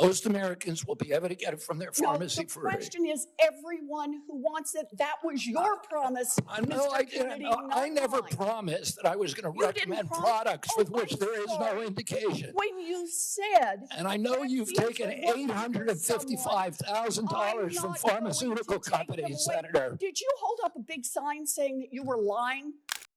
Most Americans will be able to get it from their pharmacy free. The question is everyone who wants it. That was your promise, Mr. Kennedy, I never mine. promised that I was going to recommend products with which there is no indication. When you said... And I know you've taken $855,000 from pharmaceutical companies, Senator. Did you hold up a big sign saying that you were lying?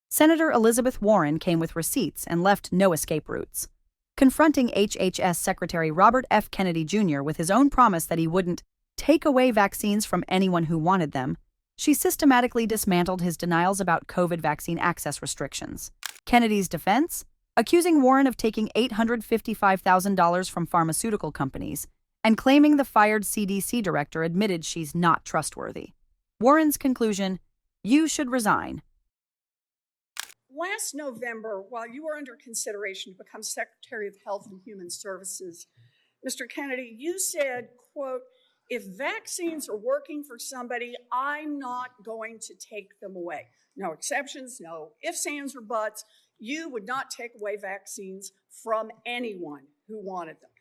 Senator Elizabeth Warren came with receipts and left no escape routes. Confronting HHS Secretary Robert F. Kennedy Jr. with his own promise that he wouldn't take away vaccines from anyone who wanted them, she systematically dismantled his denials about COVID vaccine access restrictions. Kennedy's defense? Accusing Warren of taking $855,000 from pharmaceutical companies and claiming the fired CDC director admitted she's not trustworthy. Warren's conclusion: you should resign. Last November, while you were under consideration to become Secretary of Health and Human Services, Mr. Kennedy, you said, quote, if vaccines are working for somebody, I'm not going to take them away. No exceptions, no ifs, ands, or buts. You would not take away vaccines from anyone who wanted them.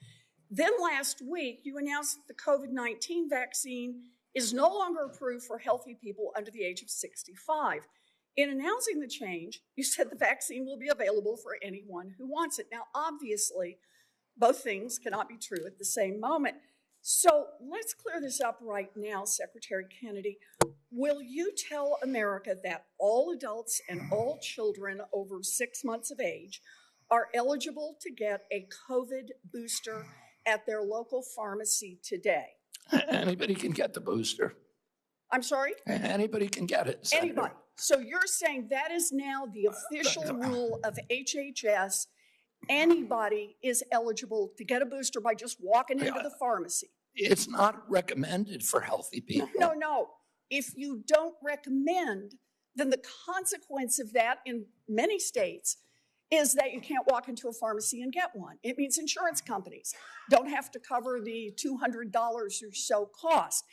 Then last week, you announced that the COVID-19 vaccine is no longer approved for healthy people under the age of 65. In announcing the change, you said the vaccine will be available for anyone who wants it. Now, obviously, both things cannot be true at the same moment. So let's clear this up right now, Secretary Kennedy. Will you tell America that all adults and all children over 6 months of age are eligible to get a COVID booster at their local pharmacy today? Anybody can get the booster. I'm sorry? Anybody can get it, Senator. Anybody. So you're saying that is now the official rule of HHS. Anybody is eligible to get a booster by just walking into the pharmacy. It's not recommended for healthy people. No. If you don't recommend, then the consequence of that in many states is that you can't walk into a pharmacy and get one. It means insurance companies don't have to cover the $200 or so cost.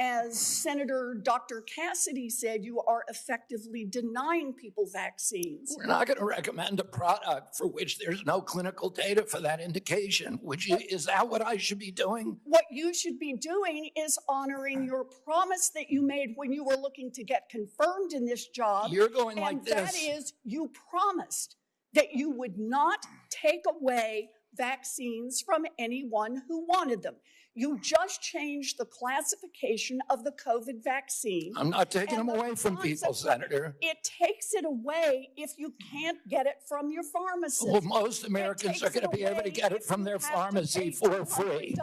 As Senator Dr. Cassidy said, you are effectively denying people vaccines. We're not going to recommend a product for which there's no clinical data for that indication. Is that what I should be doing? What you should be doing is honoring your promise that you made when you were looking to get confirmed in this job. You're going like this. And that is, you promised that you would not take away vaccines from anyone who wanted them. You just changed the classification of the COVID vaccine. I'm not taking them away from people, Senator. It takes it away if you can't get it from your pharmacist. Well, most Americans are going to be able to get it from their pharmacy for free.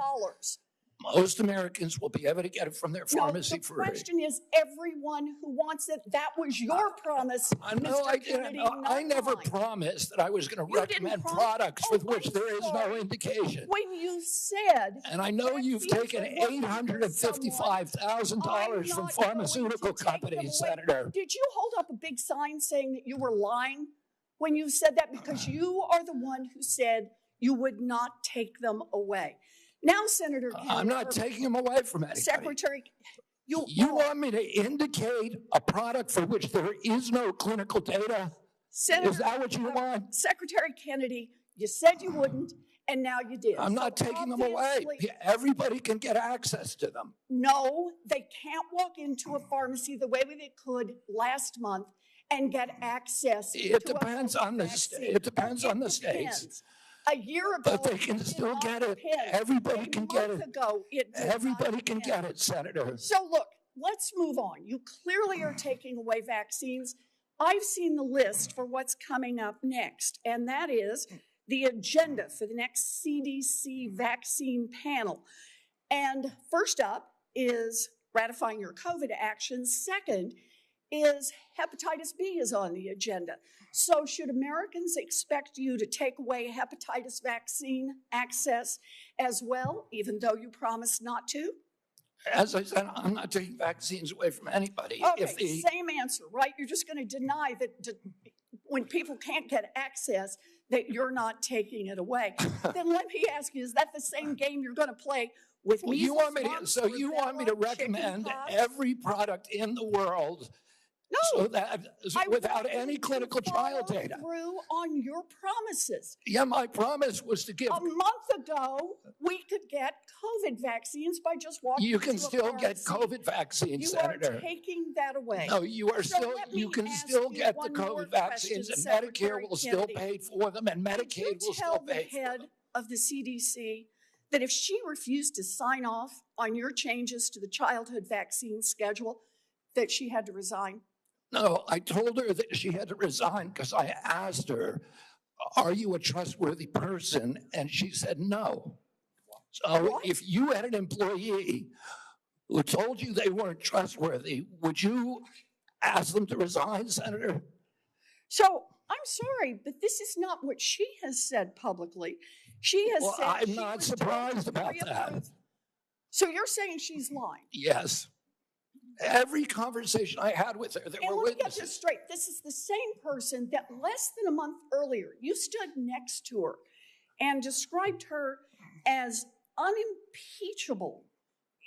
Most Americans will be able to get it from their pharmacy free. The question is everyone who wants it. That was your promise, Mr. Kennedy. I never promised that I was going to recommend products with which there is no indication. When you said... And I know you've taken $855,000 from pharmaceutical companies, Senator. Did you hold up a big sign saying that you were lying when you said that? Because you are the one who said you would not take them away. Now, Senator Kennedy, I'm not taking them away from anybody. Secretary, you want me to indicate a product for which there is no clinical data? Senator, is that what you want? Secretary Kennedy, you said you wouldn't, and now you did. I'm not taking them away. Everybody can get access to them. No, they can't walk into a pharmacy the way they could last month and get access to It depends on the states. A year ago, but they can still get it. Everybody can get it. Everybody can get it, Senator. So look, let's move on. You clearly are taking away vaccines. I've seen the list for what's coming up next, and that is the agenda for the next CDC vaccine panel. And first up is ratifying your COVID actions. Second is hepatitis B is on the agenda. So should Americans expect you to take away hepatitis vaccine access as well, even though you promised not to? As I said, I'm not taking vaccines away from anybody. Okay, same answer, right? You're just going to deny that when people can't get access, that you're not taking it away. Then let me ask you, is that the same game you're going to play with me? You want me to recommend every product in the world No, So that, I without want you any to clinical trial follow data. through on your promises. Yeah, my promise was to give. A month ago, we could get COVID vaccines by just walking You can into a still get pharmacy. COVID vaccines, You Senator. are taking that away. No, you are So still, let you me can ask still you get the one more COVID vaccines, question, and Medicare Secretary will still Kennedy. pay for them, and Did you Medicaid will still tell the pay for head them. of the CDC that if she refused to sign off on your changes to the childhood vaccine schedule, that she had to resign? No, I told her that she had to resign because I asked her, are you a trustworthy person? And she said no. So What? if you had an employee who told you they weren't trustworthy, would you ask them to resign, Senator? So I'm sorry, but this is not what she has said publicly. She has Well, said I'm she not was surprised told to about that. pre-approve. So you're saying she's lying? Yes. Every conversation I had with her, there And were let me get this witnesses. straight. This is the same person that less than a month earlier, you stood next to her and described her as unimpeachable.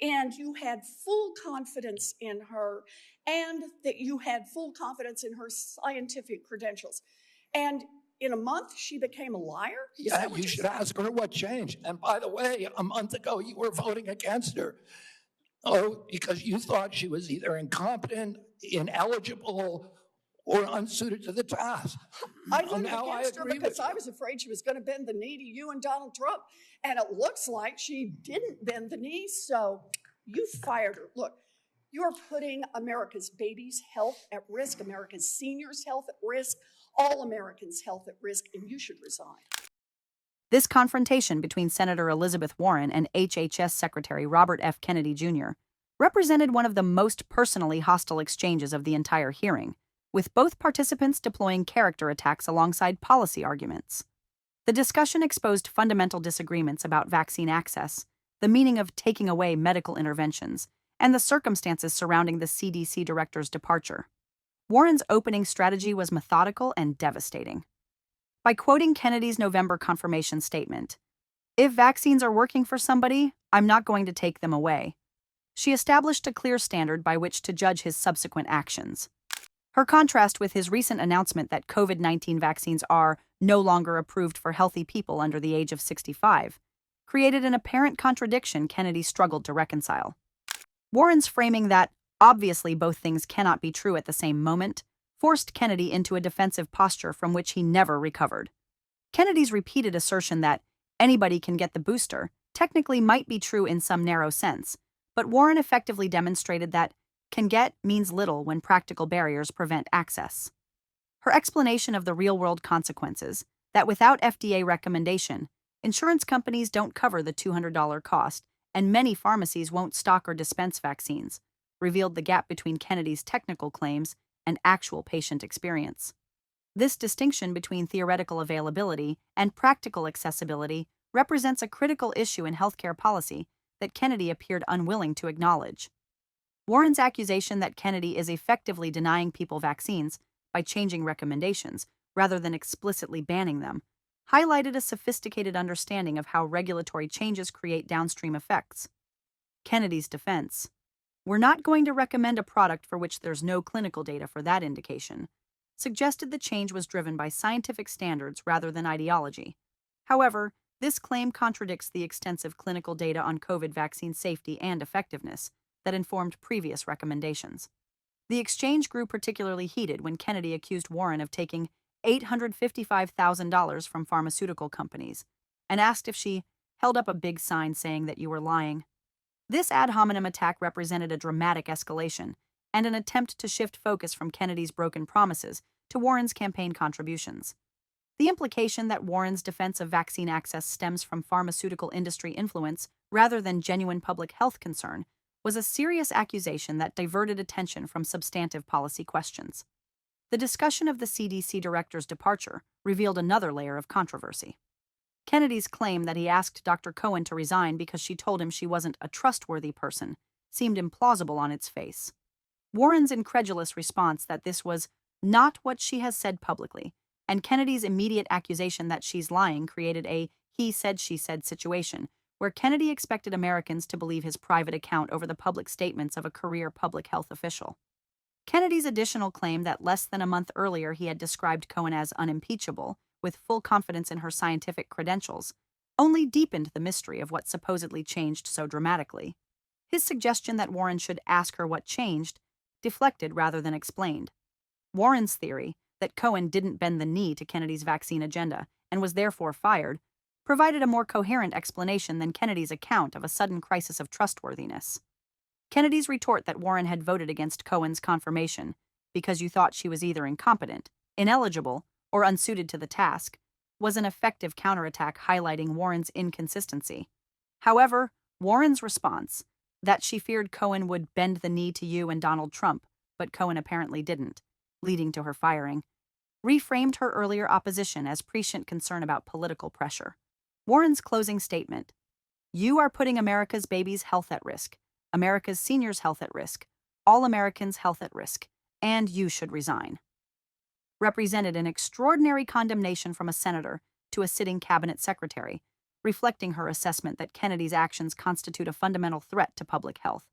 And you had full confidence in her, and that you had full confidence in her scientific credentials. And in a month, she became a liar? Is Yeah, that what you you're should saying? ask her what changed. And by the way, a month ago, you were voting against her. Oh, because you thought she was either incompetent, ineligible, or unsuited to the task. I voted Now I against her agree because with I you. was afraid she was going to bend the knee to you and Donald Trump. And it looks like she didn't bend the knee, so you fired her. Look, you're putting America's babies' health at risk, America's seniors' health at risk, all Americans' health at risk, and you should resign. This confrontation between Senator Elizabeth Warren and HHS Secretary Robert F. Kennedy Jr. represented one of the most personally hostile exchanges of the entire hearing, with both participants deploying character attacks alongside policy arguments. The discussion exposed fundamental disagreements about vaccine access, the meaning of taking away medical interventions, and the circumstances surrounding the CDC director's departure. Warren's opening strategy was methodical and devastating. By quoting Kennedy's November confirmation statement, "If vaccines are working for somebody, I'm not going to take them away," she established a clear standard by which to judge his subsequent actions. Her contrast with his recent announcement that COVID-19 vaccines are no longer approved for healthy people under the age of 65 created an apparent contradiction Kennedy struggled to reconcile. Warren's framing that, obviously both things cannot be true at the same moment, forced Kennedy into a defensive posture from which he never recovered. Kennedy's repeated assertion that anybody can get the booster technically might be true in some narrow sense, but Warren effectively demonstrated that can get means little when practical barriers prevent access. Her explanation of the real-world consequences, that without FDA recommendation, insurance companies don't cover the $200 cost, and many pharmacies won't stock or dispense vaccines, revealed the gap between Kennedy's technical claims and actual patient experience. This distinction between theoretical availability and practical accessibility represents a critical issue in healthcare policy that Kennedy appeared unwilling to acknowledge. Warren's accusation that Kennedy is effectively denying people vaccines by changing recommendations rather than explicitly banning them highlighted a sophisticated understanding of how regulatory changes create downstream effects. Kennedy's defense: "We're not going to recommend a product for which there's no clinical data for that indication," suggested the change was driven by scientific standards rather than ideology. However, this claim contradicts the extensive clinical data on COVID vaccine safety and effectiveness that informed previous recommendations. The exchange grew particularly heated when Kennedy accused Warren of taking $855,000 from pharmaceutical companies and asked if she held up a big sign saying that you were lying. This ad hominem attack represented a dramatic escalation and an attempt to shift focus from Kennedy's broken promises to Warren's campaign contributions. The implication that Warren's defense of vaccine access stems from pharmaceutical industry influence rather than genuine public health concern was a serious accusation that diverted attention from substantive policy questions. The discussion of the CDC director's departure revealed another layer of controversy. Kennedy's claim that he asked Dr. Cohen to resign because she told him she wasn't a trustworthy person seemed implausible on its face. Warren's incredulous response that this was not what she has said publicly, and Kennedy's immediate accusation that she's lying created a he said she said situation where Kennedy expected Americans to believe his private account over the public statements of a career public health official. Kennedy's additional claim that less than a month earlier he had described Cohen as unimpeachable, with full confidence in her scientific credentials, only deepened the mystery of what supposedly changed so dramatically. His suggestion that Warren should ask her what changed deflected rather than explained. Warren's theory that Cohen didn't bend the knee to Kennedy's vaccine agenda and was therefore fired provided a more coherent explanation than Kennedy's account of a sudden crisis of trustworthiness. Kennedy's retort that Warren had voted against Cohen's confirmation because you thought she was either incompetent, ineligible, or unsuited to the task was an effective counterattack highlighting Warren's inconsistency. However, Warren's response, that she feared Cohen would bend the knee to you and Donald Trump, but Cohen apparently didn't, leading to her firing, reframed her earlier opposition as prescient concern about political pressure. Warren's closing statement, "You are putting America's babies' health at risk, America's seniors' health at risk, all Americans' health at risk, and you should resign," represented an extraordinary condemnation from a senator to a sitting cabinet secretary, reflecting her assessment that Kennedy's actions constitute a fundamental threat to public health.